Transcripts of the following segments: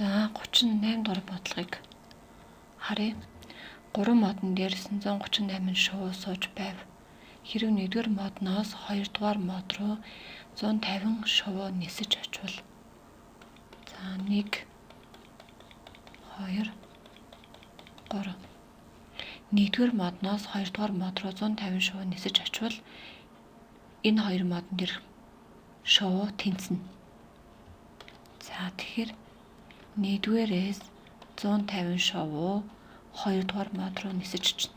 За 38 дугаар бодлогыг харъя. 3 модон дээр 938 шувуу сууж байв. Хэрв 1-р модноос 2-р мод руу 150 шувуу нисэж очвол. За 1 2 3. 1-р модноос 2-р мод руу 150 шувуу нисэж очвол энэ хоёр модон дээр шувуу тэнцэнэ. За тэгэхээр 1-дээрээс 150 шувуу 2-р мод руу нисэж очно.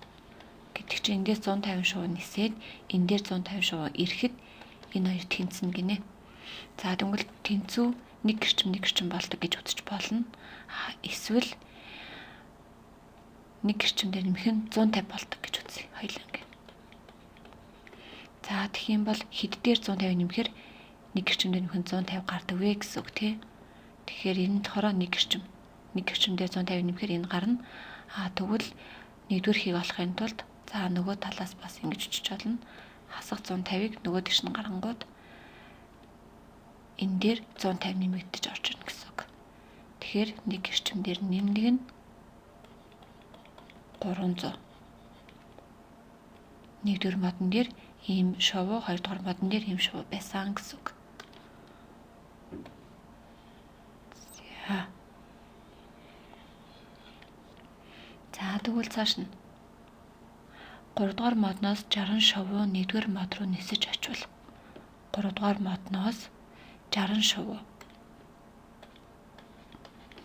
Гэдэг чинь эндээс 150 шувуу нисээд энэ дээр 150 шувуу ирэхэд энэ хоёр тэнцэнэ гинэ. За тэгвэл тэнцүү нэг гэрчим болдог гэж үзэж болно. Эсвэл нэг гэрчим дээр нэмэх нь 150 болдог гэж үзье. Хоёулаа ингэ. За тэгэх юм бол хэд дээр 150 нэмэхээр нэг гэрчим дээр нэмэх нь 150 гардаг вэ гэсэн үг тий. Тэгэхээр энэ болохоор нэг гэрчим дээр 150 нэмэхээр энэ гарна. Тэгвэл 1-р хийг олохын тулд за нөгөө талаас бас ингэж өчөж болно. Хасах 150-ыг нөгөө дэш нь гарангууд энэ дээр 150 нэмэгдэж орж ирнэ гэсэн үг. Тэгэхээр нэг гэрчим дээр нэмдэг нь 300. 1-р модон дээр ийм шувуу, 2-р модон дээр ийм шувуу байсан гэсэн үг. За тэгвэл цааш нь 3-р модноос 60 шувуу 1-р мод руу нисэж очвол 3-р модноос 60 шувуу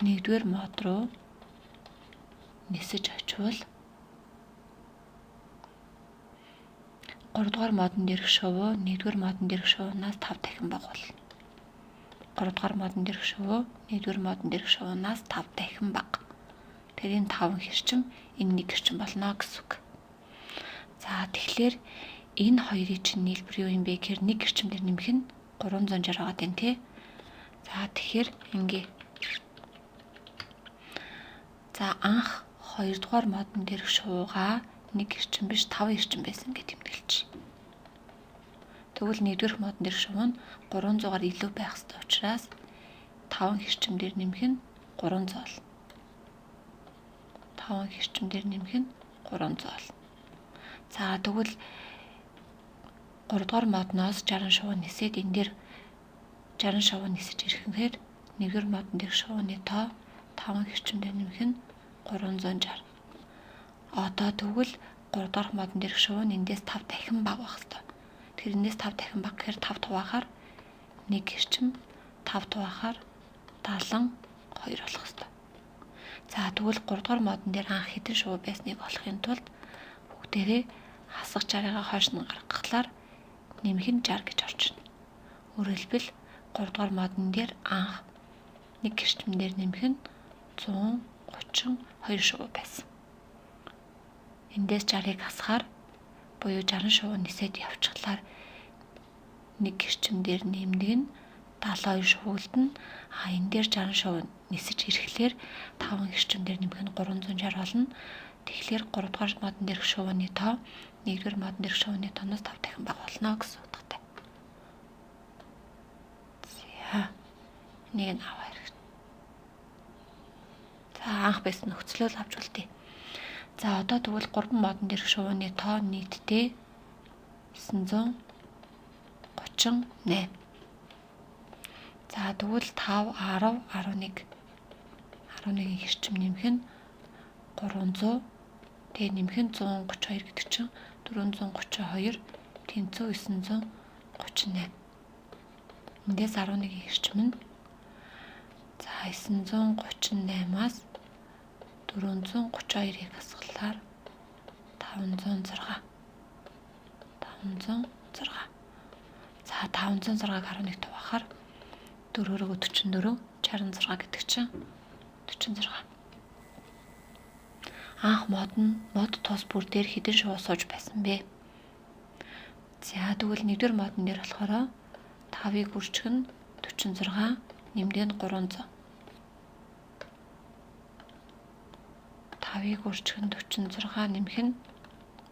1-р мод руу нисэж очвол 3-р модон дээрх шувуу 1-р модон дээрх шувуунаас 5 дахин бага болно. 3-р модон дээрх шувуу 1-р модон дээрх шувуунаас 5 дахин бага. Тэгэхээр энэ 5 хэрчим энэ нэг хэрчим болно гэсэн үг. За тэгэхээр энэ хоёрын чинь нийлбэр юу юм бэ гэхээр нэг гэрчим дээр нэмэх нь 360 байгаа юм тий. За тэгэхээр ингээ. За анх 2-р модон дээрх шувуугаа нэг гэрчим биш 5 гэрчим байсан гэж тэмдэглэж. Тэгвэл 1-р модон дээрх шувуу нь 300-аар илүү байх ёстой учраас 5 гэрчим дээр нэмэх нь 300 болно. 5 гэрчим дээр нэмэх нь 300 болно. За тэгвэл 3-р модноос 60 шувуу нисээд энэ дээр 60 шувуу нисэж ирэхээр 1-р модон дээрх шувууны тоо 5 гэрчим дээр нэмэх нь 360. Одоо тэгвэл 3-р модон дээрх шувуу нь эндээс 5 дахин бага байх ёстой. Тэгэхээр эндээс 5 дахин бага гэхээр 5 туваахаар 1 гэрчим 5 туваахаар 72 болох ёстой. За тэгвэл 3-р модон дээр анх хэдэн шувуу байсныг олохын тулд бүгдээрээ хасах 60-аагаа хойш нь гаргахлаар нэмэх нь 60 гэж орж ирнэ. Өөрөөр хэлбэл 3-р модон дээр анх нэг гэрчим дээр нэмэх нь 132 шувуу байсан. Эндээс 60-ыг хасахаар буюу 60 шувуу нисээд явчихлаар нэг гэрчим дээр нэмдэг нь 72 шувуулд нь энэ дээр 60 шувуу нисэж ирэхлээр 5 гэрчим дээр нэмэх нь 360 болно. Тэгэхээр 3-р модон дээрх шувууны тоо 1-р модон дээрх шувууны тооноос 5 дахин бага болно гэсэн утгатай. За нэг нь аваа хэрэгтэй. За анх байсан нөхцөлөө авч үлдээ. За одоо тэгвэл 3 модон дээрх шувууны тоо нийтдээ 938. За тэгвэл 5 10 11 11-ийн хэрчим нэмэх нь 300. Тэгээ нэмэх нь 132 гэдэг чинь 432 тэнцүү 938. Эндээс 11-ийн хэрчим нь за 938-аас 432-ыг хасгалаар 506. 506. За 506-г 11 туваахаар 4-өөрөө 44 66 гэдэг чинь 46. Анх мод тус бүр дээр хэдэн шувуу сууж байсан бэ? За тэгвэл 1-р модон дээр болохоор 5-ыг үржих нь 46 нэмдэг нь 300. 5-ыг үржих нь 46 нэмэх нь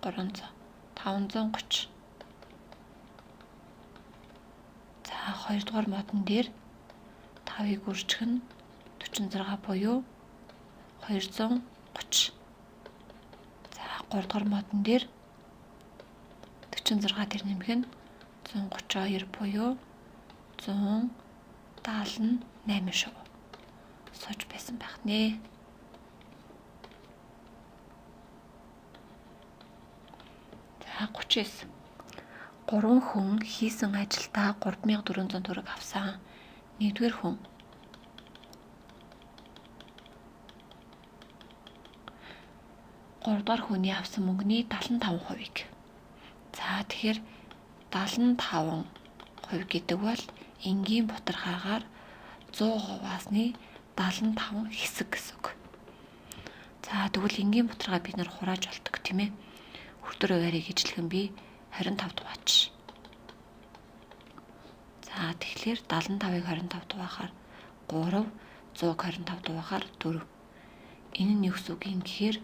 300. 530. За 2-р модон дээр 5-ыг үржих нь 46 буюу 230. За 3 дугаар модон дээр 46 дээр нэмэх нь 132 буюу 178 шов сууж байсан байх нэ. За 39. 3 хүн хийсэн ажилдаа 3400 төгрөг авсан. 1-р хүн 3 дугаар хүний авсан мөнгөний 75%-ийг. За тэгэхээр 75% гэдэг бол энгийн бутархаагаар 100%-аас-ны 75 хэсэг гэсэн үг. За тэгвэл энгийн бутархаа бид нар хурааж болдог тийм ээ. Хүртэр хуваарийг ижлэх нь би 25 дуваач. За тэгэхээр 75-ыг 25 дуваахаар 3, 100-г 25 дуваахаар 4. Энэ нь юу гэсэн үг юм гэхээр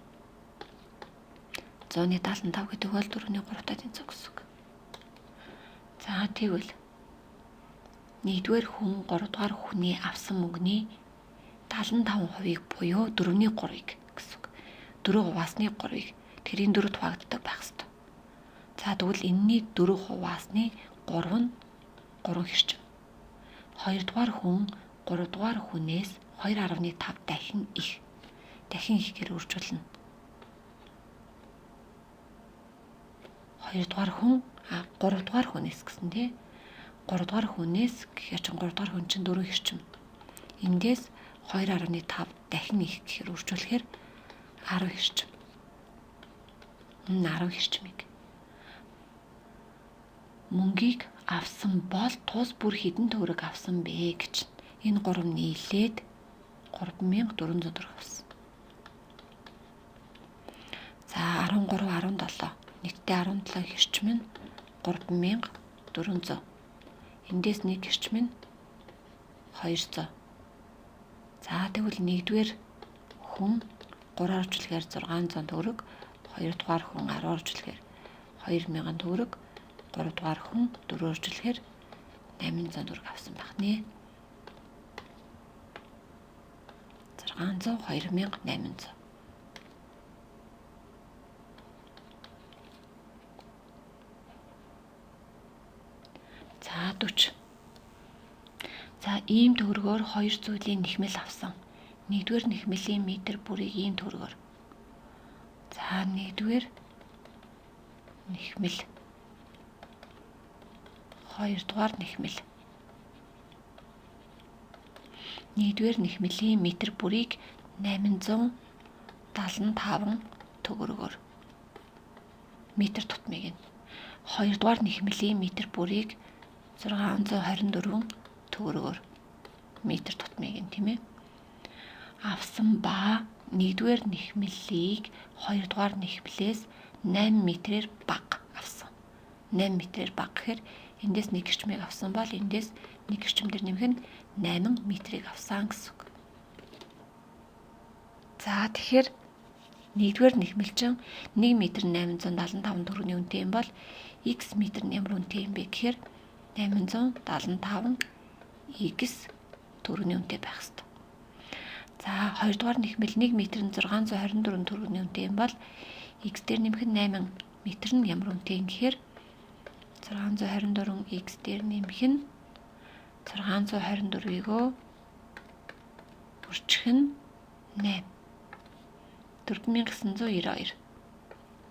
100-ны 75 гэдэг бол 4-ний 3-таа тэнцэх гэсэн үг. За тэгвэл 1-р хүн 3 дугаар хүний авсан мөнгөний 75%-ийг буюу 4-ний 3-ыг гэсэн үг. 4%-аас-ны 3-ыг тэрийн 4 хуваагддаг байх ёстой. За тэгвэл энэний 4%-аас-нь 3 нь 3 хэрчим. 2 дугаар хүн 3 дугаар хүнээс 2.5 дахин их. Дахин ихээр үржүүлнэ. 2 дугаар хүн 3 дугаар хүнээс гэсэн тий. 3 дугаар хүнээс гэхээр чинь 3 дугаар хүн чинь 4 хэрчим. Эндээс 2.5 дахин их гэхээр үржүүлэхээр 10 хэрчим. 10 хэрчмийг мөнгийг авсан бол тус бүр хэдэн төгрөг авсан бэ гэж. Энэ 3 нийлээд 3400 төгрөг авсан. За 13, 17 нийтдээ 17 хэрчим нь 3400. Эндээс 1 хэрчим нь 200. За тэгвэл 1-р хүн 3-аар үржүүлэхээр 600 төгрөг, 2 дугаар хүн 10-аар үржүүлэхээр 2000 төгрөг, 3 дугаар хүн 4-оор үржүүлэхээр 800 төгрөг авсан байх нэ. 600, 2800. За 40. За ийм төгрөгөөр 2 зүйлийн нэхмэл авсан. 1-р нэхмэлийн метр бүрийг ийм төгрөгөөр. За 1-р нэхмэл 2 дугаар нэхмэл. 1-р нэхмэлийн метр бүрийг 875 төгрөгөөр. Метр тутмыг нь. 2 дугаар нэхмэлийн метр бүрийг 624 төгрөгөөр. Метр тутмыг нь тийм ээ. Авсан ба 1-р нэхмэлийг 2 дугаар нэхмэлээс 8 метрээр бага авсан. 8 метрээр бага гэхээр эндээс 1 гэрчмийг авсан бол эндээс 1 гэрчим дээр нэмэх нь 8 метрийг авсан гэсэн үг. За тэгэхээр 1-р нэхмэл чинь 1 м 875 төгрөгийн үнэтэй юм бол x метр нь ямар үнэтэй юм бэ гэхээр 875 x төгрөгийн үнэтэй байх ёстой. За 2 дугаар нэхмэл 1 м 624 төгрөгийн үнэтэй юм бол x дээр нэмэх нь 8 метр нь ямар үнэтэй юм гэхээр 624 x дээр нэмэх нь 624-ийг үржих нь 8. 4992.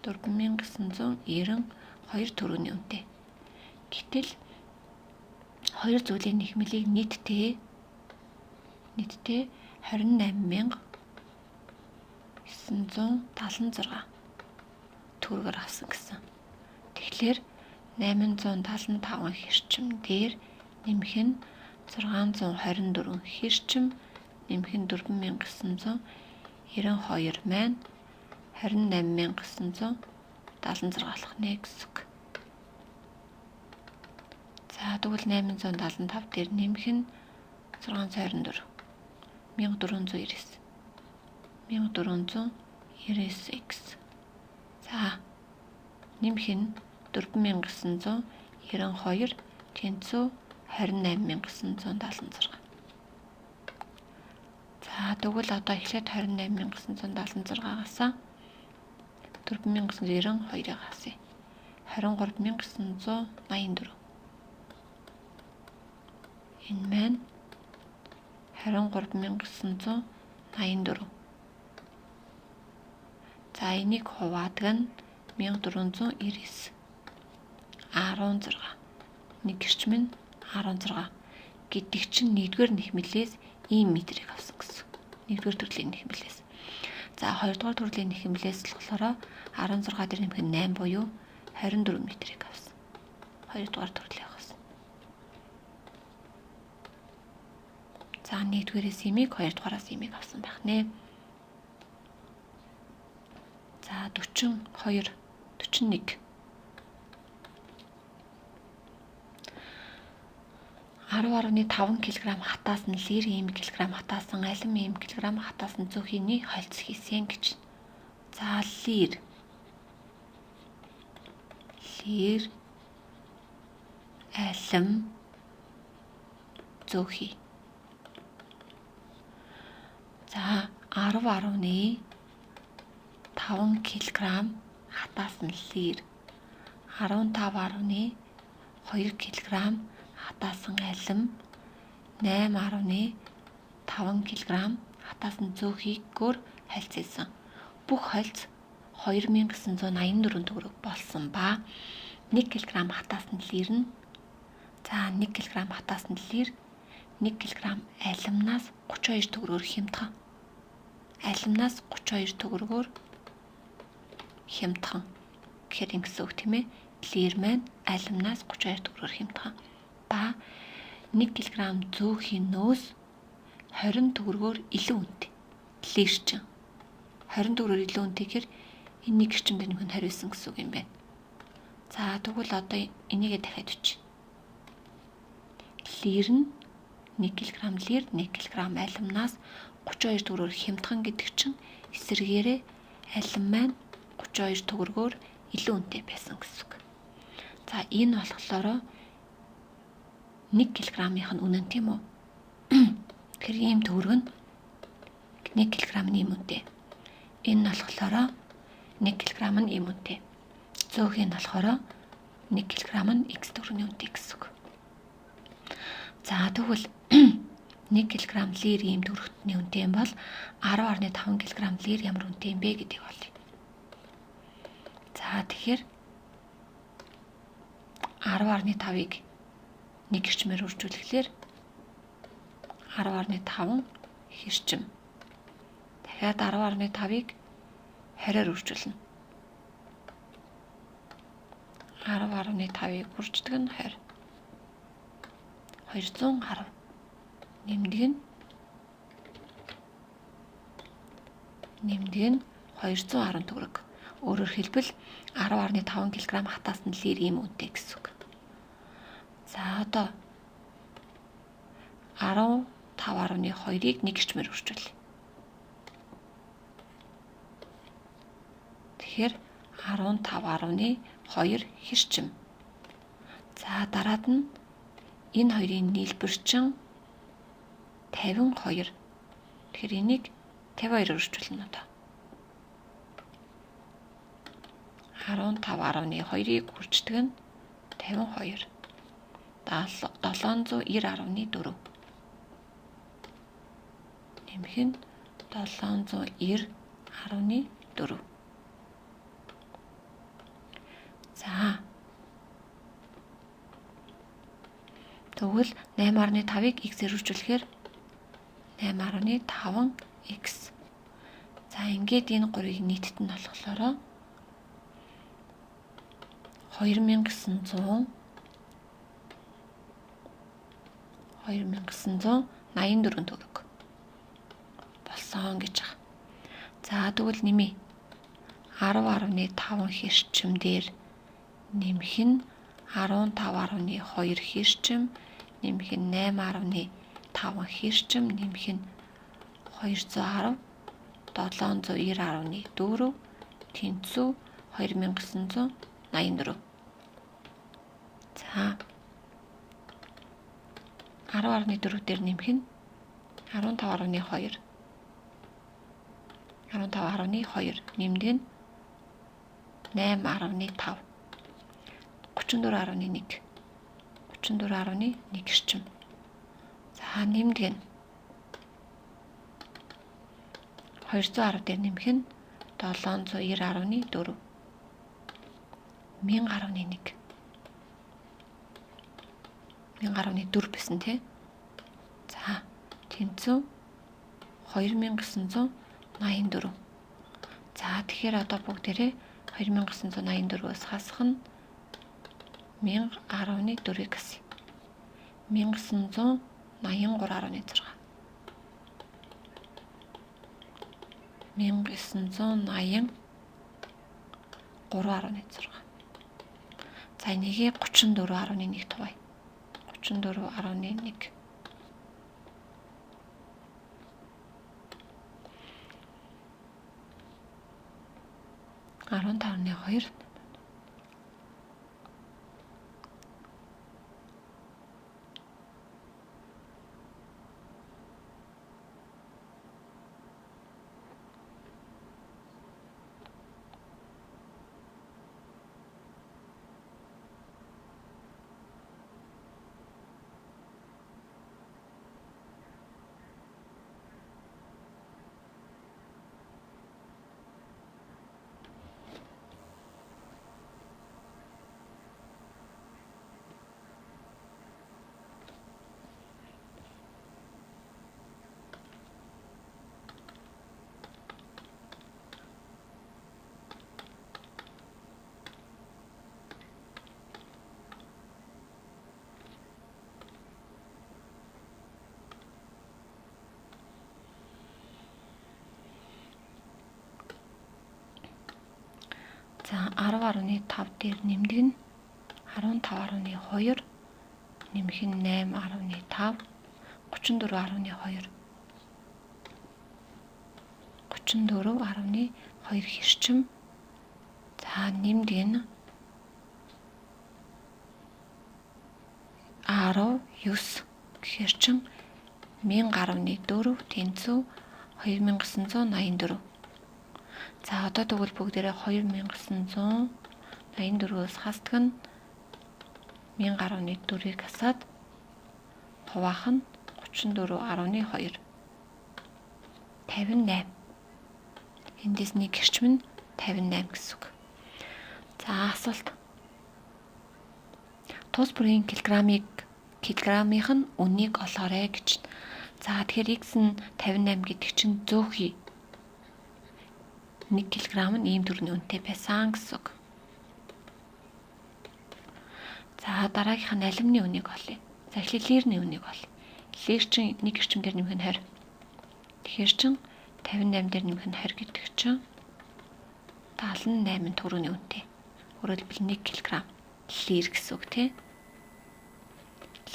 4992 төгрөгийн үнэтэй. Гэтэл 2 зүйлийн нэхмэлийг нийтдээ 28976 төгрөгөөр авсан гэсэн. Тэгэхээр 875 хэрчим дээр нэмэх нь 624 хэрчим нэмэх нь 4992 маань 28976 болох нэ гэсэн үг. За тэгвэл 875 дээр нэмэх нь 624 1499 1499x. За нэмэх нь 4992 тэнцүү 28976. За За тэгвэл одоо эхлээд 28976-аас 4992-ыг хасъя. 23984. Энэ маань 23984. За энийг хуваадаг нь 1499. 16. Нэг гэрчим нь 16 гэдэг чинь нэгдүгээр нэхмэлээс ийм метрийг авсан гэсэн. Нэгдүгээр төрлийн нэхмэлээс. За хоёрдугаар төрлийн нэхмэлээс болохоор 16 дээр нэмэх нь 8 буюу 24 метрийг авсан. Хоёрдугаар төрлийн авсан. За нэгдүгээрээс имийг, хоёрдугаараас имийг авсан байх нэ. За 42, 41. 10.5 кг хатаас нь лир ийм кг хатаасан алим ийм кг хатаасан зөөхийний хольц хийсэн гэж. За лир алим зөөхий. За 10.5 кг хатаасан лир 15.2 кг хатаасан алим 8.5 кг хатаасан зөөхийгээр хальцсан. Бүх хальц 2984 төгрөг болсон ба 1 кг хатаасан лир нь за 1 кг хатаасан лир 1 кг алимнаас 32 төгрөгөөр хямдхан. Алимнаас 32 төгрөгөөр хямдхан. Тэгэхээр ингэсэн үг тийм ээ. Лир маань алимнаас 32 төгрөгөөр хямдхан. Ба 1 кг зөөхийнөөс 20 төгрөгөөр илүү үнэтэй. Лир чинь 20 төгрөгөөр илүү үнэтэй гэхээр энэ нэг гэрчимд нэмэх нь 29 гэсэн үг юм байна. За тэгвэл одоо энийгээ дахиад үчи. Лир нь 1 кг лир 1 кг алимнаас 32 төгрөгөөр хямдхан гэдэг чинь эсэргээрээ алим маань 32 төгрөгөөр илүү үнэтэй байсан гэсэн үг. За энэ болохоор 1 кг-ийн үнэн тийм үү? Тэгэхээр ийм төгрөг нь 1 кг-ийн ийм үнэтэй. Энэ нь болохоор 1 кг нь ийм үнэтэй. Зөөхий нь болохоор 1 кг нь x төгрөгийн үнэтэй гэсэн үг. За тэгвэл 1 кг лир ийм төгрөгтний үнэтэй юм бол 10.5 кг лир ямар үнэтэй юм бэ гэдгийг олъё. За тэгэхээр 10.5-ыг 1 гэрчмээр үржүүлэхлээр 10.5 хэрчим. Дахиад 10.5-ыг 20-аар үржүүлнэ. 10.5-ыг үрждэг нь 20. 210. Нэмдэг нь 210 төгрөг. Өөрөөр хэлбэл 10.5 кг хатаасан лир ийм үнэтэй гэсэн үг. За одоо 15.2-ыг 1 гэрчмээр үржүүлье. Тэгэхээр 15.2 хэрчим. За дараад нь энэ хоёрын нийлбэр чинь 52. Тэгэхээр энийг 52-аар үржүүлнэ одоо. 15.2-ыг үрждэг нь 52. 790.4. Нэмэх нь 790.4. За. Тэгвэл 8.5-ыг x-ээр үржүүлэхээр 8.5x. За ингээд энэ гурыг нийтэд нь болохоор 2984 төгрөг болсон гэж байна. За тэгвэл нэмье. 10.5 хэрчим дээр нэмэх нь 15.2 хэрчим, нэмэх нь 8.5 хэрчим, нэмэх нь 210, 790.4, тэнцүү 2984. За 10.4 дээр нэмэх нь 15.2. 15.2 нэмдэг нь 8.5 34.1 34.1 эрчим. За нэмдэг нь 210 дээр нэмэх нь 790.4 1000.1 1000.4 байсан тий. За тэнцүү 2984. За тэгэхээр одоо бүгдээрээ 2984-өөс хасах нь 1000.4-ийг гэсэн. 1983.6 1983.6. За энийг 34.1 тувая. 34.1. Арван тавны 2. За 10.5 дээр нэмдэг нь 15.2 нэмэх нь 8.5 34.2 34.2 хэрчим. За нэмдэг нь 19 хэрчим 1000.4 тэнцүү 2984. За одоо тэгвэл бүгдээрээ 2984-өөс хасдаг нь 1000.4-ийг хасаад хуваах нь 34.2 58. Эндээс нэг гэрчим нь 58 гэсэн үг. За асуулт. Тус бүрийн килограммынх нь үнийг олоорой гэж. За тэгэхээр x нь 58 гэдэг чинь зөөхий 1 кг нь ийм төрлийн үнэтэй байсан гэсэн үг. За дараагийнх нь алюмины үнийг олъё. За эхлээд лирний үнийг олъё. Лир чинь 1 эрчимээр нэмэх нь 20. Тэгэхээр чин 58 дээр нэмэх нь 20 гэдэг чинь 78 төгрөгийн үнэтэй. Өөрөөр хэлбэл 1 кг лир гэсэн үг тий.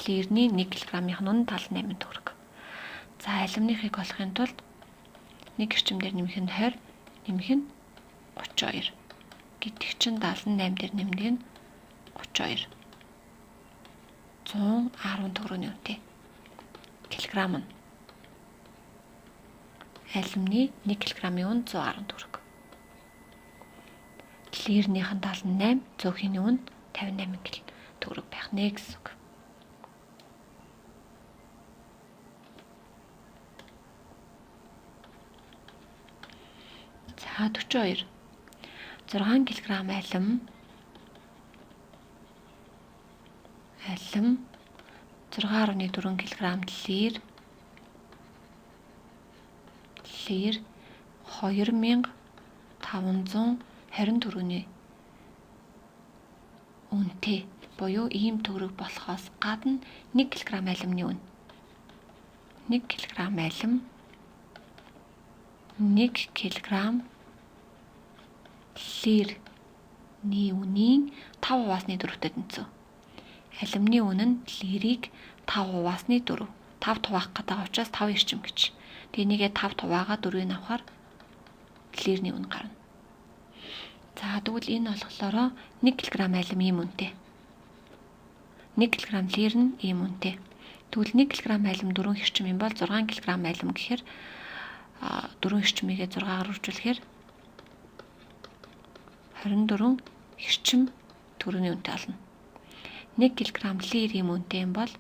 Лирний 1 кг-ийн нь 78 төгрөг. За алюминыхыг олохын тулд 1 эрчимээр нэмэх нь 20 нэмэх нь 32 гэдэг чинь 78 дээр нэмдэг нь 32 110 төгрөгийн үнэтэй килограмм нь алюмины 1 кг-ийн үн 110 төгрөг. Лирнийх нь 78 зөөхний үн 58 төгрөг байх нэ гэсэн үг. За 42 6 кг алюм 6.4 кг лир 2524-ний үнэтэй буюу ийм төгрөг болохоос гадна 1 кг алюмны үн 1 кг алюм 1 кг лирний үнийн 5%-ны 4-тэй тэнцүү. Алюмины үн нь лирийг 5%-ны 4. 5 хуваах гэдэг учраас 5 эрчим гэж. Тэгээ нэгээ 5 хуваагаа 4-ийг авахаар лирний үн гарна. За тэгвэл энэ болохоор 1 кг алюм ийм үнэтэй. 1 кг лир нь ийм үнэтэй. Тэгвэл 1 кг алюм 4 эрчим юм бол 6 кг алюм гэхээр 4 эрчмийгээ 6-аар үржүүлэхээр 24 эрчим төгрөгийн үнэтэй олно. 1 кг лир юм үнэтэй юм бол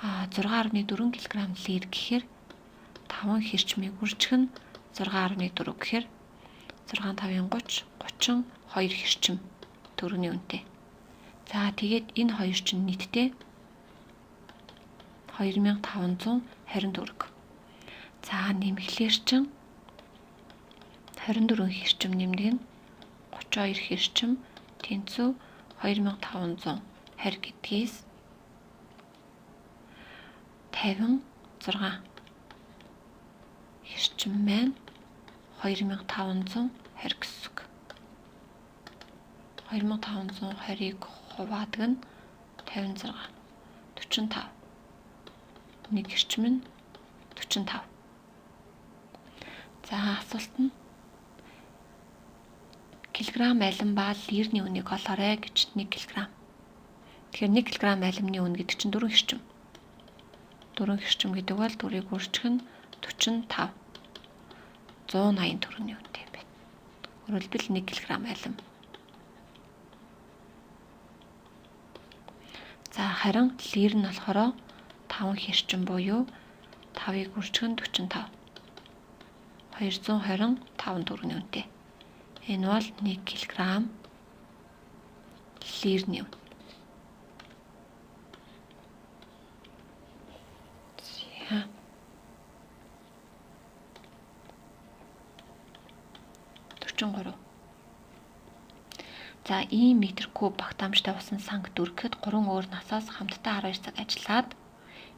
6.4 кг лир гэхээр 5 хэрчмийг үржих нь 6.4 гэхээр 6-5-ын 30 32 хэрчим төгрөгийн үнэтэй. За тэгээд энэ хоёр чинь нийтдээ 2520 төгрөг. За нэмэхлээр чинь 24 хэрчим нэмдэг нь 32 хэрчим тэнцүү 2500 харь гэдгээс 56 хэрчим маань 2500 харь гэсэн үг. 2520-ыг хуваадаг нь 56 45. Нэг эрчим нь 45. За асуулт нь килограмм алин ба лирний үнийг олоорой гэж 1 кг. Тэгэхээр 1 кг алимны үн гэдэг чинь 4 эрчим. 4 эрчим гэдэг бол 4-ийг үржих нь 45. 180 төгрөгийн үнэтэй байна. Өөрөлдвөл 1 кг алим. За харин лир нь болохоор 5 хэрчим буюу 5-ыг үржих нь 45. 225 төгрөгийн үнэтэй. Энэ бол 1 кг лирний үн. За 43. За ийм метр куб багтаамжтай усан санг дүргэхэд 3 өөр насаас хамтдаа 12 цаг ажиллаад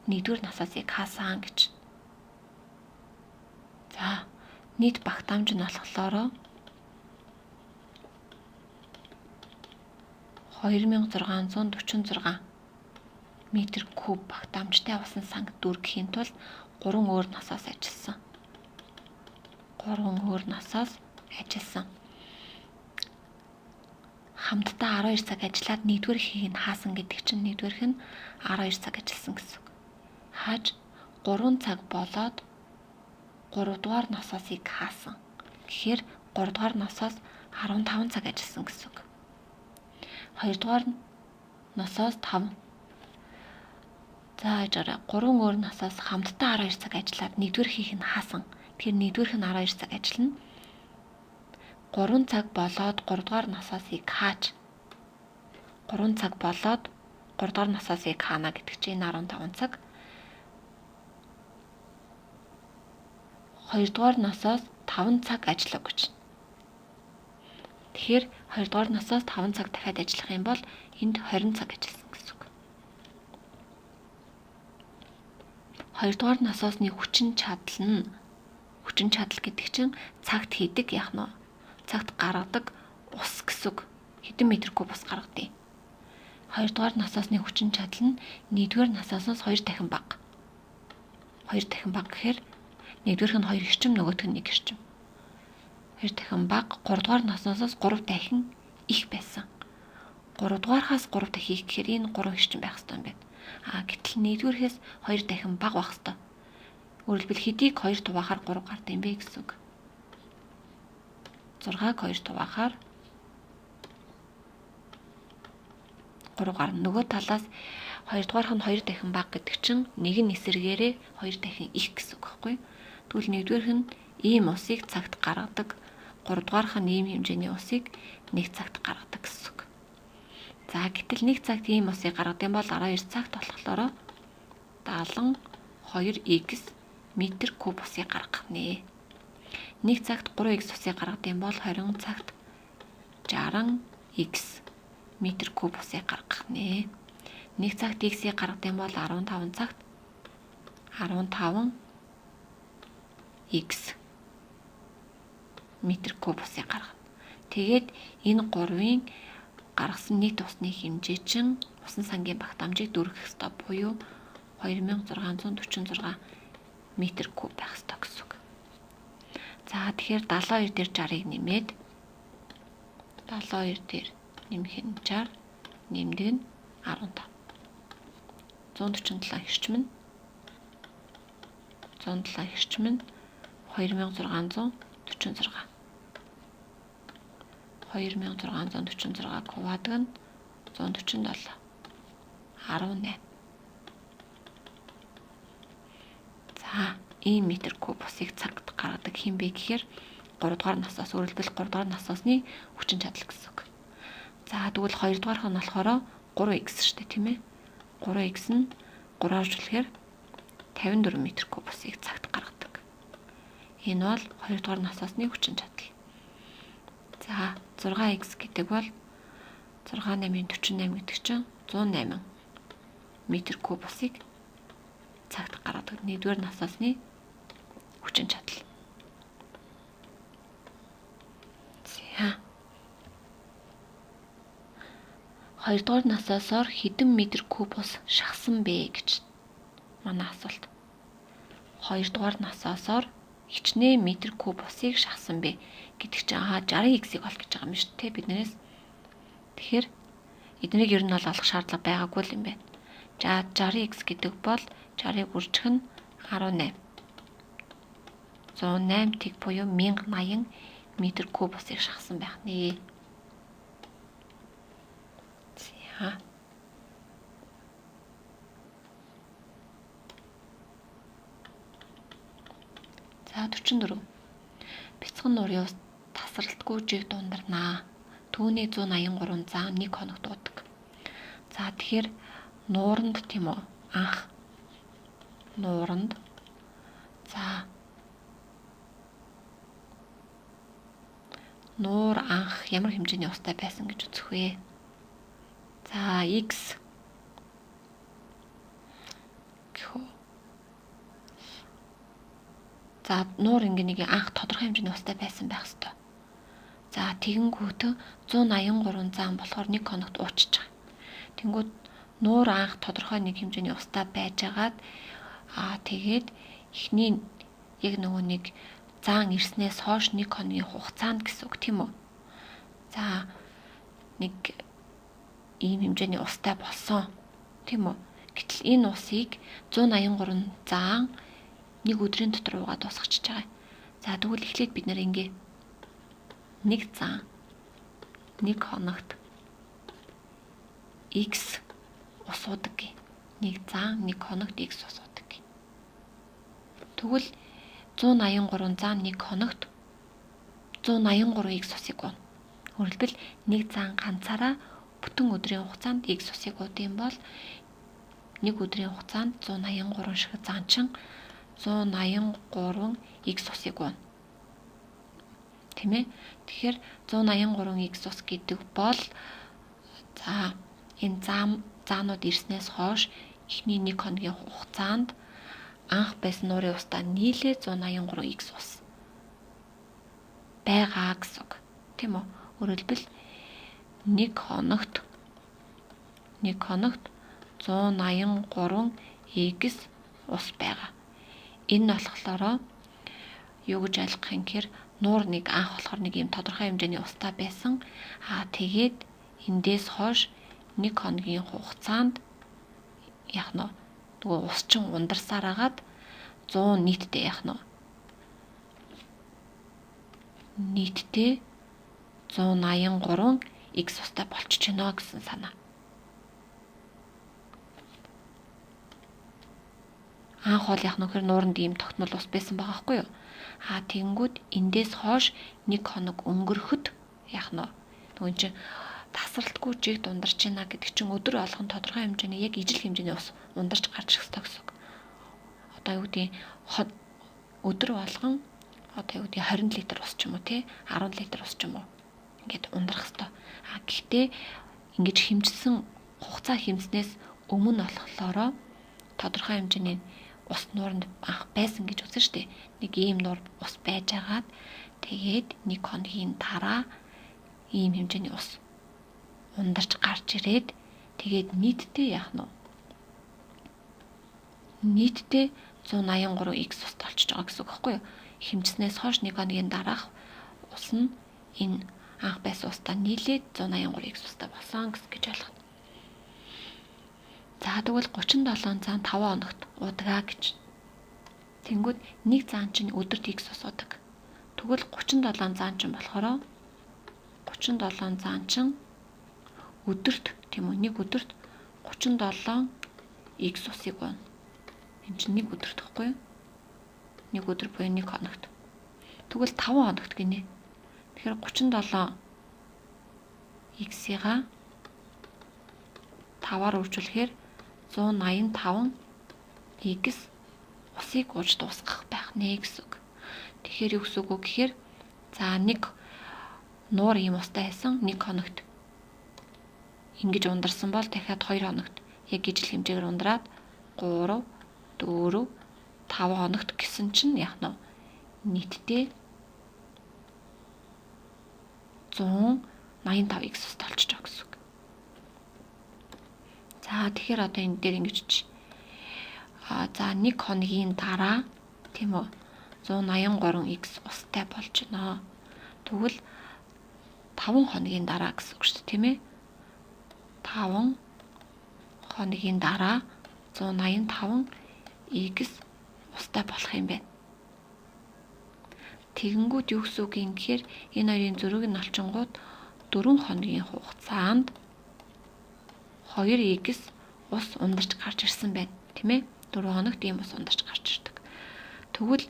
1-р насаасыг хаасан гэж. За нийт багтаамж нь болохоор 2646 метр куб багтаамжтай усан санг дүргэхийн тулд 3 өөр насаас ажилласан. 3 өөр насаас ажилласан. Хамтдаа 12 цаг ажиллаад 1-р хийг нь хаасан гэдэг чинь 1-р нь 12 цаг ажилласан гэсэн үг. Хааж 3 цаг болоод 3-р насаасыг хаасан. Тэгэхээр 3-р насаас 15 цаг ажилласан гэсэн үг. 2-р насаас 5. За яжаараа 3 өөр насаас хамтдаа 12 цаг ажиллаад 1-р хийг нь хаасан. Тэгэхээр 1-р нь 12 цаг ажиллана. 3 цаг болоод 3-р насаасыг хааж 3 цаг болоод 3-р насаасыг хаана гэдэг чинь 15 цаг. 2-р насаас 5 цаг ажиллав гэж. Тэгэхээр 2-р насаас 5 цаг дахиад ажиллах юм бол энд 20 цаг ажилласан гэсэн үг. 2-р насаасны хүчин чадал гэдэг чинь цагт хийдэг яах нь цагт гаргадаг ус гэсэн үг. Хэдэн метр куб ус гаргадیں۔ 2-р насаасны хүчин чадал нь 1-р насаасаас 2 дахин бага. 2 дахин бага гэхээр 1-р нь 2 эрчим, нөгөөх нь 1 эрчим. 2 дахин бага 3-р насаасаас 3 дахин их байсан. 3-аараас 3 дахин их гэхээр энэ 3 эрчим байх ёстой юм байна. Гэтэл 1-ээс 2 дахин бага байх ёстой. Өөрөлдвөл хэдийг 2 туваахаар 3 гардаг юм бэ гэсэн үг. 6-г 2 туваахаар 3 гарна. Нөгөө талаас 2-дугаарх нь 2 дахин бага гэдэг чинь нэг нь эсрэгээрээ 2 дахин их гэсэн үг байхгүй. Тэгвэл 1-р нь ийм усыг цагт гаргадаг, 3-дугаарх нь ийм хэмжээний усыг 1 цагт гаргадаг гэсэн үг. За гэтэл 1 цагт ийм усыг гаргадаг юм бол 12 цагт болохоор 72x метр куб усыг гаргах нэ. 1 цагт 3x усыг гаргадаг юм бол 20 цагт 60x метр куб усыг гаргах нэ. 1 цагт x-ийг гаргадаг юм бол 15 цагт 15x метр куб усыг гаргана. Тэгээд энэ 3-ын гаргасан нийт усны хэмжээ чинь усан сангийн багтаамжийг дүргэх ёстой буюу 2646 метр куб байх ёстой гэсэн үг. За тэгэхээр 72 дээр 60-ыг нэмээд 72 дээр нэмэх нь 60 нэмдэг нь 15. 147 эрчим нь 147 эрчим нь 2646. 2646 кубадаг нь 147. 18. За, ийм метр куб усыг цагт гаргадаг хэм бэ гэхээр 3 дугаар насаас өөрөлдвөл 3 дугаар насны хүчин чадал гэсэн үг. За, тэгвэл 2 дугаарх нь болохоор 3x шүү дээ, тийм ээ. 3x нь 3-аар жуулахаар 54 метр куб усыг цагт гаргадаг. Энэ бол 2 дугаар насны хүчин чадал. За, 6x гэдэг бол 6 8-ын 48 гэдэг чинь 108 метр куб усыг цагт гаргадаг 1-р насны хүчин чадал. За. 2-р насаасоор хэдэн метр куб ус шахсан бэ гэж манай асуулт. 2-р насаасоор хичнээн метр куб усыг шахсан бэ гэдэг чинь 60x-ийг олох гэж байгаа юм шүү дээ биднээс. Тэгэхээр эднийг ер нь бол олох шаардлага байгаагүй юм байна. За 60x гэдэг бол 60-ыг үржих нь 18. 108 тэг буюу 1080 метр куб усыг шахсан байх нэ. За. За 44. Бяцхан нуурын ус тасралтгүй жиг дундарнаа. Түүний 183 заа 1 хоног дуудаг. За тэгэхээр нууранд тийм үү? Анх нууранд. За. Нуур анх ямар хэмжээний устай байсан гэж үзэх вэ? За, x гэхүү. За, нуур ингээ анх тодорхой хэмжээний устай байсан байх ёстой. За, тэгэнгүүт 183 зам болохоор 1 хоногт ууччих. Тэнгүүд нуур анх тодорхой нэг хэмжээний устай байжгаад тэгээд эхний яг нөгөө нэг заан ирснээс хойш 1 хоногийн хугацаанд гэсэн үг тийм үү? За, нэг ийм хэмжээний устай болсон тийм үү? Гэтэл энэ усыг 183 заан нэг өдрийн дотор уугаад дуусгачихж байгаа. За тэгвэл эхлээд бид нэр ингээ нэг заан нэг хоногт x ус уудаг гэ. Нэг заан нэг хоногт x ус уудаг гэ. Тэгвэл 183 заан нэг хоногт 183 x усыг ууна. Өөрөлдвөл нэг заан ганцаараа бүтэн өдрийн хугацаанд x усыг уудсан бол нэг өдрийн хугацаанд 183 шиг заан чин 183 x усыг ууна. Тийм ээ. Тэгэхээр 183 x ус гэдэг бол за энэ заанууд ирснээс хойш эхний 1 хоногийн хугацаанд анх байсан нуурын устаа нийлээ 183 x ус байгаа гэсэн үг. Тийм үү? Өөрөлдвөл 1 хоногт 183 x ус байгаа. Энэ нь болохоор юу гэж ойлгох юм гэхээр нуур нэг анх болохоор нэг юм тодорхой хэмжээний устай байсан. Тэгээд эндээс хойш 1 хоногийн хугацаанд яг нөгөө ус чин ундарсаар агаад 100 нийтдээ яг нийтдээ 183 x устай болчихж байна гэсэн санаа. Анх бол яг нөхөр нууранд ийм тогтмол ус байсан байгаа байхгүй юу? Тэгэнгүүт эндээс хойш 1 хоног өнгөрөхөд яг нөгөө чинь тасралтгүй жиг дундарч байна гэдэг чинь өдөр болгон тодорхой хэмжээний яг ижил хэмжээний ус ундарч гарч ирэх ёстой гэсэн үг. Одоо юу гэдэг өдөр болгон одоо юу гэдэг 20 литр ус ч юм уу тий 10 литр ус ч юм уу ингээд ундрах ёстой. Гэхдээ ингэж хэмжсэн хугацаа хэмжснээс өмнө болохоор тодорхой хэмжээний ус нууранд анх байсан гэж үзэн штэ. Нэг ийм нуур ус байжгаад тэгээд 1 хоногийн дараа ийм хэмжээний ус ундарч гарч ирээд тэгээд нийтдээ нийтдээ 183 x ус толчж байгаа гэсэн үг байхгүй юу? Хэмжснээс хойш 1 хоногийн дараах ус нь энэ анх байсан устаа нийлээд 183 x устай болсон гэж ойлгоно. За тэгвэл 37 заан 5 хоногт уудагаа гэж. Тэнгүүд нэг заан чинь өдөрт x осоодаг. Тэгвэл 37 заан чинь болохоор 37 заан чинь өдөрт тийм үү? Нэг өдөрт 37 x усыг байна. Энэ чинь нэг өдөрт гэхгүй юу? Нэг өдөр буюу нэг хоногт. Тэгвэл 5 хоногт гинэ. Тэгэхээр 37 x-ийг 5-аар үржүүлэхээр 185 x усыг ууж дуусгах байх нэ гэсэн үг. Тэгэхээр юу гэсэн үг вэ гэхээр за нэг нуур ийм устай байсан нэг хоногт ингэж ундарсан бол дахиад 2 хоногт яг ижил хэмжээгээр ундраад 3, 4, 5 хоногт гэсэн чинь яах нь нийтдээ 185 x устай болчих жоо гэсэн үг. За тэгэхээр одоо энэ дээр ингэж чи. За нэг хоногийн дараа тийм үү 183 x устай болж байна. Тэгвэл 5 хоногийн дараа гэсэн үг шүү дээ, тийм ээ. 5 хоногийн дараа 185 x устай болох юм байна. Тэгэнгүүт юу гэсэн үг юм гэхээр энэ хоёрын зөрүүг нь олчингууд 4 хоногийн хугацаанд 2x ус ундарч гарч ирсэн байна, тийм ээ. 4 хоногт ийм ус ундарч гарч ирдэг. Тэгвэл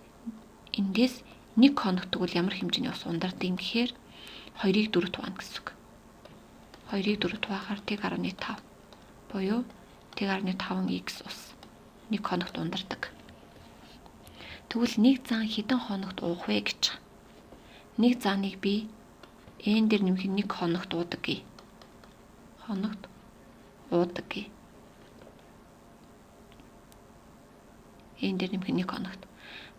эндээс 1 хоногт тэгвэл ямар хэмжээний ус ундардаг юм гэхээр 2-ыг 4 хуваана гэсэн үг. 2-ыг 4 хуваахаар 1.5 буюу 1.5x ус 1 хоногт ундардаг. Тэгвэл нэг заан хэдэн хоногт уух вэ гэж. Нэг зааныг би n дээр нэмэх 1 хоногт уудаг гээ. Хоногт уудаг гээ. N дээр нэмэх 1 хоногт.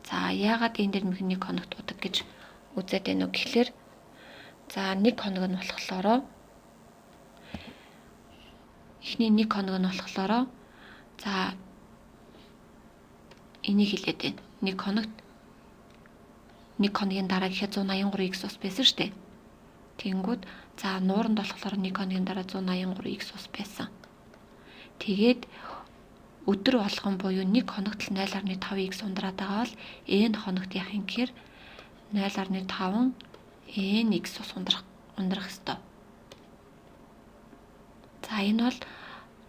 За яагаад n дээр нэмэх 1 хоногт уудаг гэж үзээд байна уу гэхлээр за 1 хоног нь болохлоороо эхний 1 хоног нь болохлоороо за энийг хэлээд байна. 1 хоногт 1 хоногийн дараа гэхэд 183x ус байсан шүү дээ. Тэнгүүд за нууранд болохоор 1 хоногийн дараа 183x ус байсан. Тэгээд өдөр болгон буюу 1 хоногт 0.5x ундраад байгаа бол n хоногт яах юм гэхээр 0.5 nx ус ундрах ёстой. За энэ бол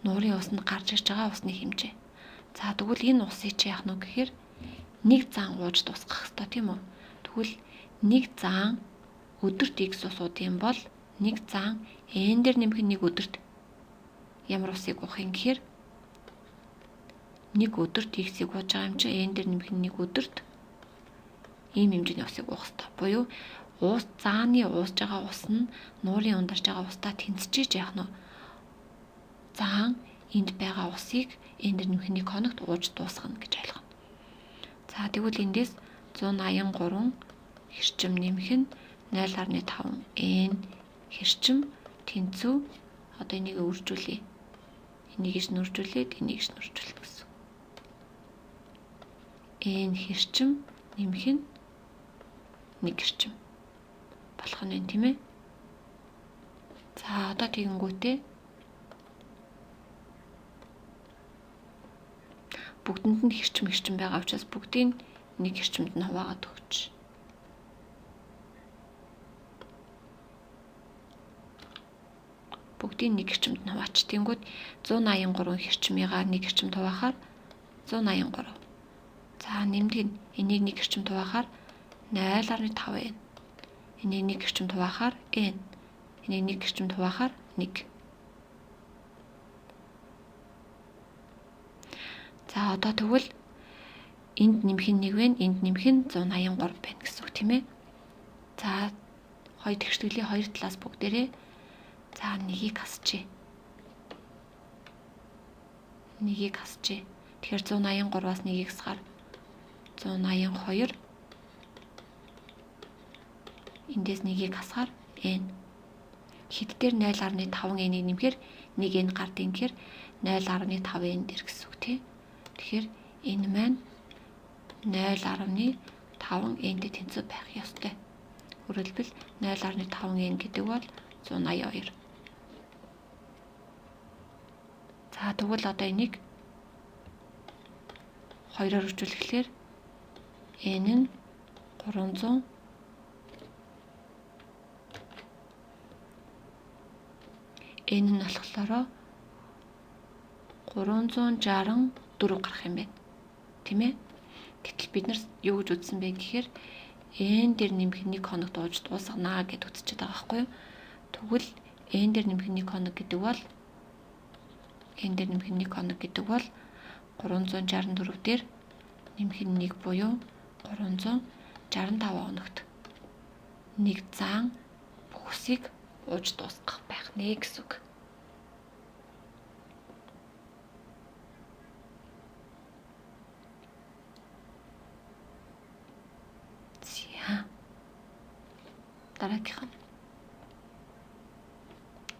нуурын усанд гарч ирж байгаа усны хэмжээ. За тэгвэл энэ усыг чи яах нь гэхээр нэг заан ууж дуусгах ёстой тийм үү? Тэгвэл нэг заан өдөрт x ус ууд юм бол нэг заан n дээр нэмэх нэг өдөрт ямар усыг уух юм гэхээр нэг өдөрт x-ийг ууж байгаа юм чи n дээр нэмэх нэг өдөрт ийм хэмжээний усыг уух ёстой. Буюу уус зааны уусж байгаа ус нь нуурын ундарч байгаа устай тэнцэж яах нь заан энд байгаа усыг n дээр нэмэх нэг хоногт ууж дуусгана гэж ойлгоно. За тэгвэл эндээс 183 хэрчим нэмэх нь 0.5 n хэрчим тэнцүү одоо энийг үржүүлээ. Энийг иш нүржүүлээд энийг иш нүржүүлэх гэсэн. n хэрчим нэмэх нь 1 хэрчим болох нь тийм ээ. За одоо тэгэнгүүтээ бүгдэнд нь хэрчим байгаа учраас бүгдийг 1 хэрчимд нь хуваагаад өгч. Бүгдийг 1 хэрчимд нь хуваач. Тэнгүүд 183 хэрчмийгаа 1 хэрчимд хуваахаар 183. За нэмдэг энийг 1 хэрчимд хуваахаар 0.5 n. Энийг 1 хэрчимд хуваахаар n. Энийг 1 хэрчимд хуваахаар 1. За одоо тэгвэл энд нэмэх нь 1 вэ? Энд нэмэх нь 183 байна гэсэн үг тийм ээ. За хоёр тэгштгэлийн хоёр талаас бүгдээрээ за нэгийг хасчээ. Нэгийг хасчээ. Тэгэхээр 183-аас нэгийг хасгаар 182. Эндээс нэгийг хасгаар n. Хэд дээр 0.5 n-ийг нэмэхээр 1 n гардаг юм гэхээр 0.5 n дээр гэсэн үг тийм. Тэгэхээр энэ маань 0.5 n-тэй тэнцүү байх ёстой. Өөрөлдвөл 0.5 n гэдэг бол 182. За тэгвэл одоо энийг 2-оор үржүүлэхлээр n нь 300 n нь болохоор 364 гарах юм байна. Тийм ээ? Гэтэл бид нар юу гэж үзсэн бэ гэхээр n дээр нэмэх 1 хоног дууж дуусгана гэд үзчихэд байгаа байхгүй юу? Тэгвэл n дээр нэмэх 1 хоног гэдэг бол 364 дээр нэмэх нь 1 буюу 365 хоногт нэг заан бүхсийг ууж дуусгах байх нэ гэсэн үг. Дараагийнх нь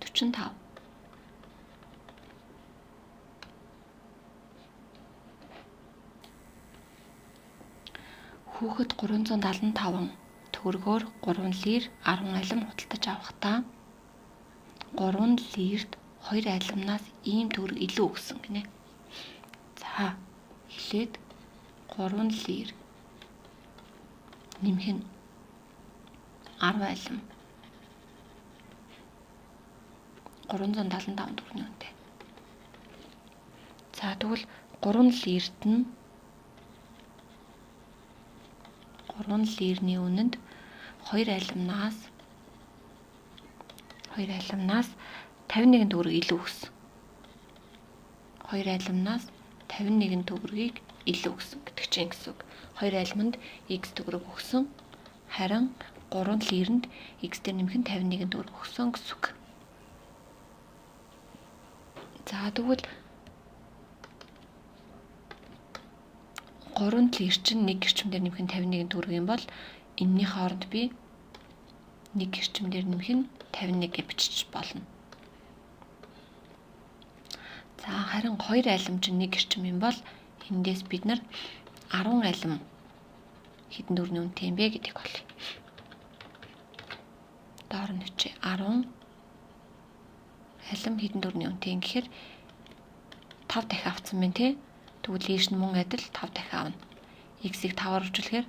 45. Хүүхэд 375 төгрөгөөр 3 лир 10 алим худалдаж авахдаа 3 лирт 2 алимнаас ийм төгрөг илүү өгсөн гинэ. За эхлээд 3 лир нэмэх нь 10 алим 375 төгрөгийн үнэтэй. За тэгвэл 3 лирт нь 3 лирний үнэнд 2 алимнаас 51 төгрөг илүү өгсөн. 2 алимнаас 51 төгрөгийг илүү өгсөн гэдэг чинь гэсэн үг. 2 алиманд x төгрөг өгсөн. Харин 3 лирэнд x дээр нэмэх нь 51 төгрөг өгсөн гэсэн үг. За тэгвэл 3 лир чинь 1 гэрчмээр нэмэх нь 51 төгрөг юм бол энэний хооронд би 1 гэрчмээр нэмэх нь 51 гэж бичиж болно. За харин 2 алим чинь 1 гэрчм юм бол эндээс бид нар 10 алим хэдэн төгрөгийн үнэтэй юм бэ гэдгийг олъё. Доор нь чи 10 алим хэдэн төгрөгийн үнэтэй юм гэхээр 5 дахин авцсан байна тий. Тэгвэл лирш нь мөн адил 5 дахин авна. X-ийг 5-аар хөвжүүлэхээр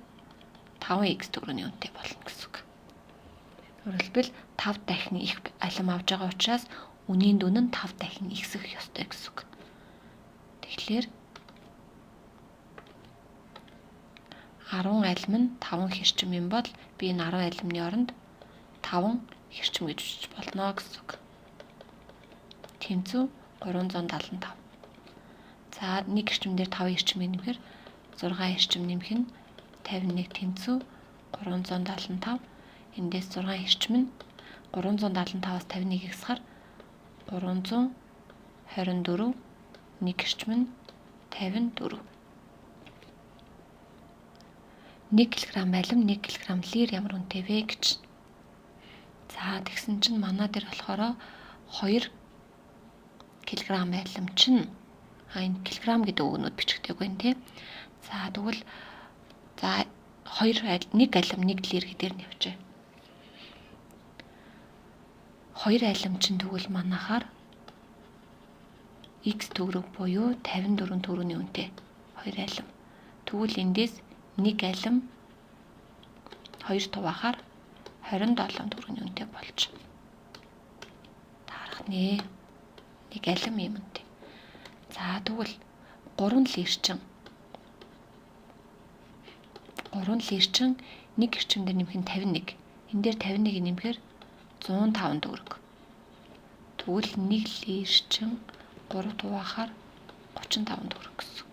5x төгрөгийн үнэтэй болно гэсэн үг. Өөрөлдвөл 5 дахин их алим авж байгаа учраас үнийн дүн нь 5 дахин ихсэх ёстой гэсэн үг. Тэгэхээр 10 алим нь 5 хэрчим юм бол би энэ 10 алимны оронд 5 хэрчим гэж бичиж болно гэсэн үг. Тэнцүү 375. За 1 хэрчим дээр 5 хэрчим нэмэхээр 6 хэрчим нэмэх нь 51 тэнцүү 375. Эндээс 6 хэрчим нь 375-аас 51-ийг хасахаар 324. 1 хэрчим нь 54. 1 кг алим 1 кг лир ямар үнэтэй вэ гэж. За тэгсэн чинь манай дээр болохоор 2 кг алим чинь энэ килограмм гэдэг үгнүүд бичигдээгүй нэ тий. За тэгвэл за 1 алим 1 лир гэдгээр нь явжээ. 2 алим чинь тэгвэл манайхаар x төгрөг буюу 54 төгрөгийн үнэтэй 2 алим. Тэгвэл эндээс 1 алим 2 туваахаар 27 төгрөгийн үнэтэй болж таарах нэ. 1 алим юм үнэтэй. За тэгвэл 3 лир чин 1 гэрчмээр нэмэх нь 51. Энэ дээр 51-ийг нэмэхээр 105 төгрөг. Тэгвэл 1 лир чин 3 туваахаар 35 төгрөг гэсэн үг.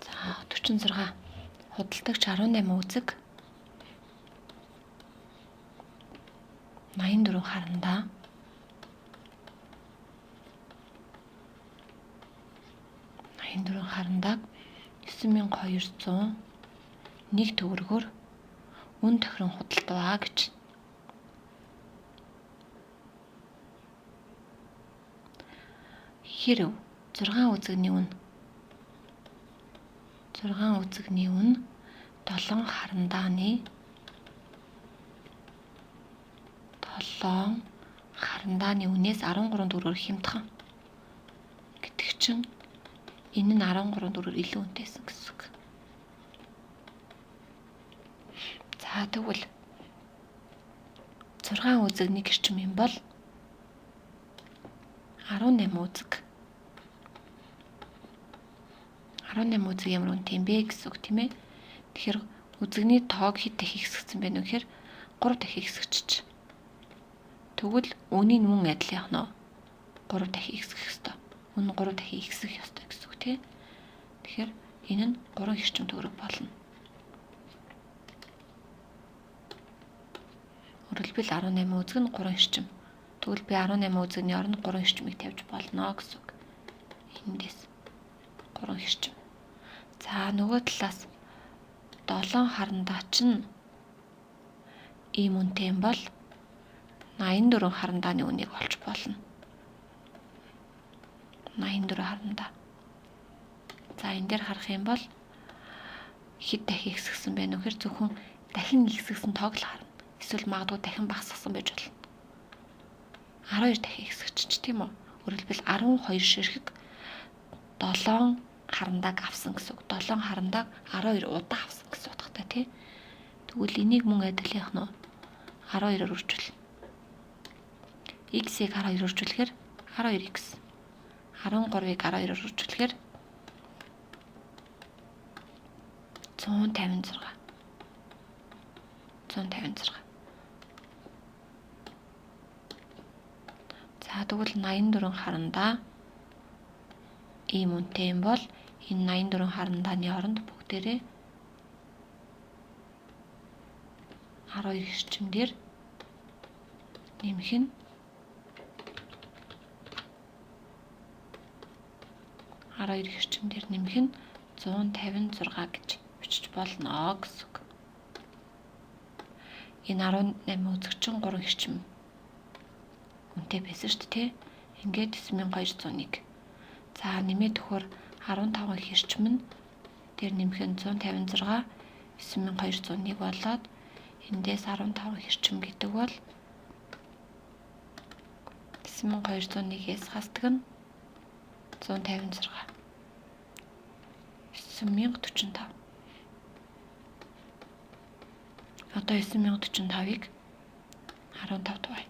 За 46. Худалдагч 18 үзэг 84 харандаа 9200 1 төгрөгөөр үн тохирон худалдаваа гэж. Хэрв 6 үзэгний үн 7 харандааны 7 харандааны үнээс 13 төгрөгөөр хямдхан гэдэг чинь энэ нь 13 төгрөгөөр илүү үнэтэйсэн гэсэн үг. За тэгвэл 6 үзэг нэг эрчим юм бол 18 үзэг. 18 үзэг ямар үнэтэй юм бэ гэсэн үг тийм ээ. Тэгэхээр үзэгний тоог хэд дахин хэсэгдсэн бэ вэ гэхээр 3 дахин хэсэгчиж. Тэгвэл үнийг мөн адил явах нь 3 дахин хэсгэх ёстой. Үн 3 дахин хэсгэх ёстой гэсэн үг тийм. Тэгэхээр энэ нь 3 эрчим төгрөг болно. Өөрөлдвөл 18 үзэг нь 3 эрчим. Тэгвэл би 18 үзэгний оронд 3 эрчимийг тавьж болно гэсэн үг. Эндээс 3 эрчим. За нөгөө талаас 7 харандаа чинь ийм үнэтэй юм бол 84 харандааны үнийг олж болно. 84 харандаа. За энэ дээр харах юм бол хэд дахин хэсгсэн бэ нөхөр зөвхөн дахин хэсгсэн тоог л харна. Эсвэл магадгүй дахин багасгасан байж болно. 12 дахин хэсгэж тийм үү? Өөрөлдвөл 12 ширхэг 7 харандааг авсан гэсэн үг. 7 харандааг 12 удаа авсан гэсэн утгатай тий. Тэгвэл энийг мөн адил яах нь 12-оор үржүүл. X-ийг 12-оор үржүүлэхээр 12x. 13-ыг 12-оор үржүүлэхээр 156. 156. За тэгвэл 84 харандаа ийм үнэтэй юм бол энэ 84 харандааны оронд бүгдээрээ 12 эрчимээр нэмэх нь 12 эрчимээр нэмэх нь 156 гэж бичиж болно гэсэн үг. Энэ 18 үзэгчин 3 эрчим үнэтэй байсан шүү дээ. Ингээд 9201. За нэмээд өгөхөр 15 их эрчим нь дээр нэмэх нь 156 9201 болоод эндээс 15 их эрчим гэдэг бол 9201-ээс хасдаг нь 156 9045. Одоо 9045-ыг 15 туваа.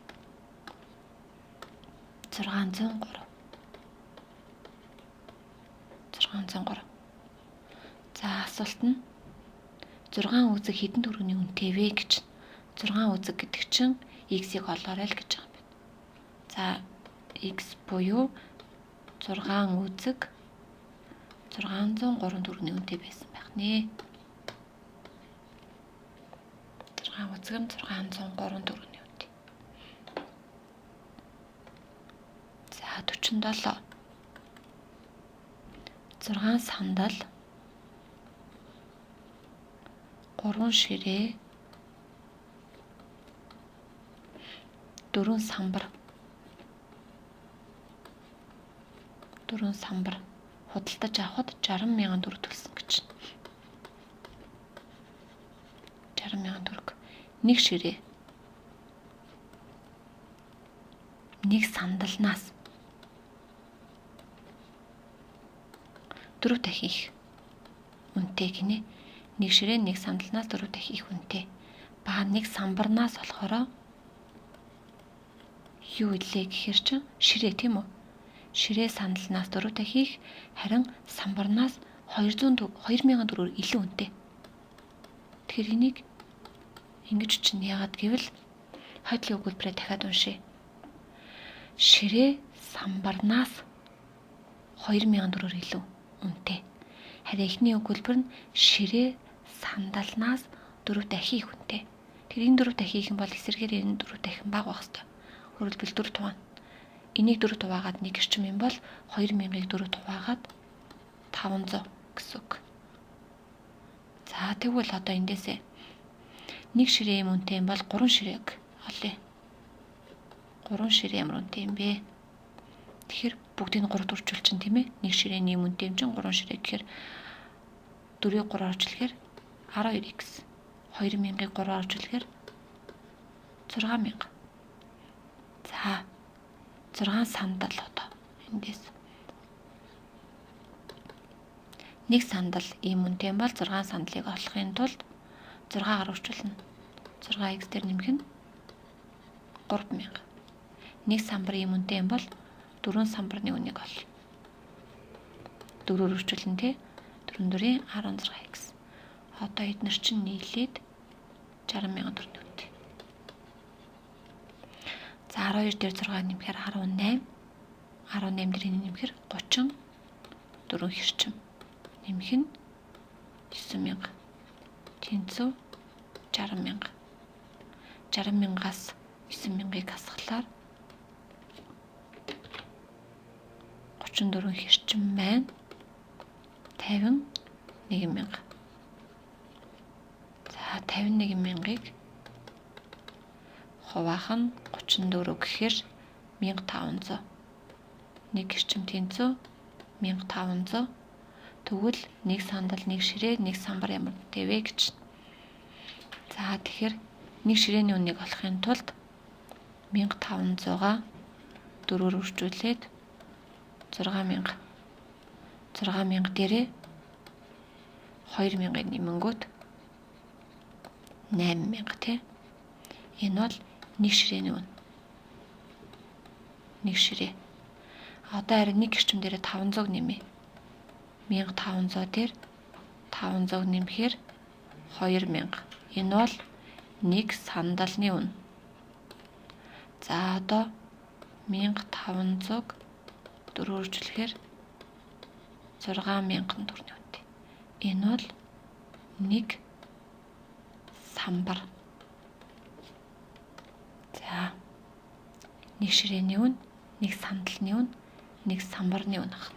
603. 603. За асуулт нь 6 үзэг хэдэн төгрөгийн үнэтэй вэ гэж. 6 үзэг гэдэг чинь x-ийг олоорой л гэж байгаа юм байна. За x буюу 6 үзэг 603 төгрөгийн үнэтэй байсан байх нэ. 6 үзэг нь 603 төгрөгийн үнэтэй. За 47. 6 сандал 3 ширээ 4 самбар 4 самбар худалдаж авахд 60,000 төгрөг төлсөн гэж. 60,000 төгрөг. 1 ширээ 1 сандалнаас 4 дахин их үнэтэй гинэ. 1 ширээ 1 сандалнаас 4 дахин их үнэтэй. Ба 1 самбарнаас болохоор юу илээ гэхээр чинь ширээ тийм үү? Ширээ сандалнаас 4 дахин их, харин самбарнаас 2000 төгрөгөөр илүү үнэтэй. Тэгэхээр энийг ингэж чинь яагаад гэвэл хойдлын өгүүлбэрээ дахиад уншъя. Ширээ самбарнаас 2000 төгрөгөөр илүү үнэтэй. Харин эхний өгүүлбэр нь ширээ сандалнаас 4 дахин их үнэтэй. Тэгэхээр энэ 4 дахин их юм бол эсрэгээр энэ 4 дахин бага байх ёстой. Өөрөлдвөл 4 туваа. Энийг 4 хуваагаад 1 эрчим юм бол 2000-ыг 4 хуваагаад 500 гэсэн үг. За тэгвэл одоо эндээсээ 1 ширээ юм үнэтэй юм бол 3 ширээг олъё. 3 ширээ ямар үнэтэй юм бэ? Тэгэхээр бүгдийг 3-т үржүүл чинь тийм ээ. 1 ширээний үнэтэй юм чинь 3 ширээ гэхээр 4-ийг 3 орчлохоор 12x 2000-ыг 3-аар хөрвүүлэхээр 6000. За 6 сандал одоо эндээс. Нэг сандал ийм үнэтэй бол 6 сандалыг олохын тулд 6-аар хөрвүүлнэ. 6x дээр нэмэх нь 3000. Нэг самбар ийм үнэтэй бол 4 самбарны үнийг олно. 4-өөр хөрвүүлнэ тий. 4-4-ийн 16x. Одоо эдгээр чинь нийлээд 60000 төгрөг үнэтэй. За 12 дээр 6 нэмэхээр 18. 18 дээр нэмэхээр 34 хэрчим. Нэмэх нь 9000. Тэнцүү 60000. 60000-аас 9000-ыг хасглаар 34 хэрчим байна. 51000. За 51000-ыг хуваах нь 34 гэхээр 1500. Нэг хэрчим тэнцүү 1500. Тэгвэл нэг сандал, нэг ширээ, нэг самбар ямар дэвэ гэж. За тэгэхээр нэг ширээний үнийг олохын тулд 1500-га 4-өөр хөрвүүлээд 6000. 6000 дээрээ 2000-ыг нэмэнгүүт 8000 тий. Энэ бол нэг ширээний үн. Нэг ширээ. Одоо харин нэг гэрчим дээрээ 500 нэмье. 1500 дээр 500 нэмэхээр 2000. Энэ бол нэг сандалны үн. За одоо 1500-г 4-өөр хөрвүүлэхээр 6000 төгрөг үнэтэй. Энэ бол нэг самбар. За нэг ширээний үн, нэг сандалны үн, нэг самбарны үн ах.